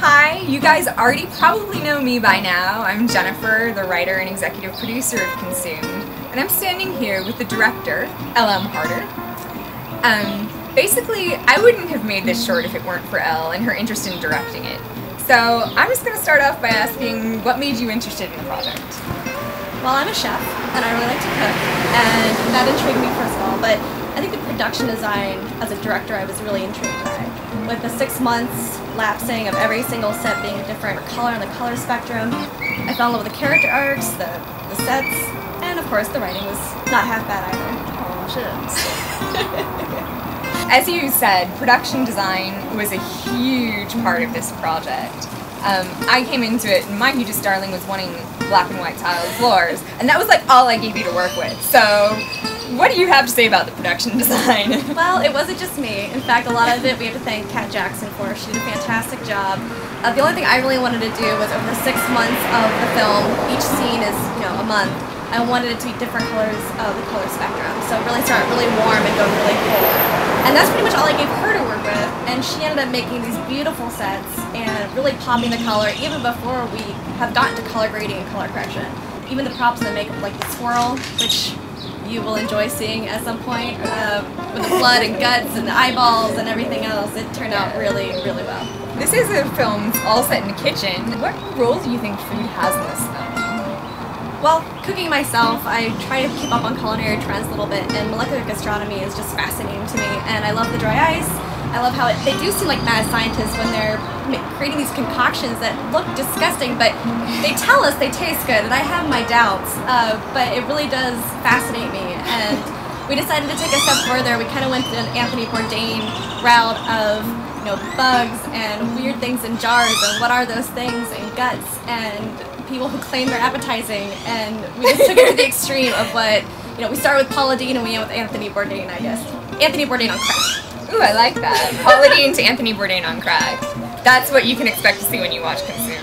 Hi, you guys already probably know me by now. I'm Jennifer, the writer and executive producer of Consume, and I'm standing here with the director, L.M. Harder. Basically, I wouldn't have made this short if it weren't for Elle and her interest in directing it. So I'm just going to start off by asking, what made you interested in the project? Well, I'm a chef, and I really like to cook, and that intrigued me first of all, but I think the production design, as a director, I was really intrigued by. With the 6 months lapsing of every single set being a different color on the color spectrum, I fell in love with the character arcs, the sets, and of course the writing was not half bad either. Oh, shit. As you said, production design was a huge part of this project. I came into it, and my hugest darling was wanting black and white tile floors, and that was like all I gave you to work with. So, what do you have to say about the production design? Well, it wasn't just me. In fact, a lot of it we have to thank Kat Jackson for. She did a fantastic job. The only thing I really wanted to do was over the 6 months of the film, each scene is, a month, I wanted it to be different colors of the color spectrum. So really start really warm and go really cold. And that's pretty much all I gave her to work with. And she ended up making these beautiful sets and really popping the color even before we have gotten to color grading and color correction. Even the props and the makeup, like the swirl, which you will enjoy seeing at some point, with the blood and guts and the eyeballs and everything else, it turned out really, really well. This is a film all set in the kitchen. What role do you think food has in this film? Well, cooking myself, I try to keep up on culinary trends a little bit, and molecular gastronomy is just fascinating to me, and I love the dry ice. I love how they do seem like mad scientists when they're creating these concoctions that look disgusting, but they tell us they taste good, and I have my doubts, but it really does fascinate me, and we decided to take a step further. We kind of went an Anthony Bourdain route of bugs and weird things in jars, and what are those things, and guts, and people who claim they're appetizing, and we just took it to the extreme of what, we started with Paula Deen and we end with Anthony Bourdain, I guess. Anthony Bourdain on crack. Ooh, I like that. Paula Deen to Anthony Bourdain on crack. That's what you can expect to see when you watch Consume.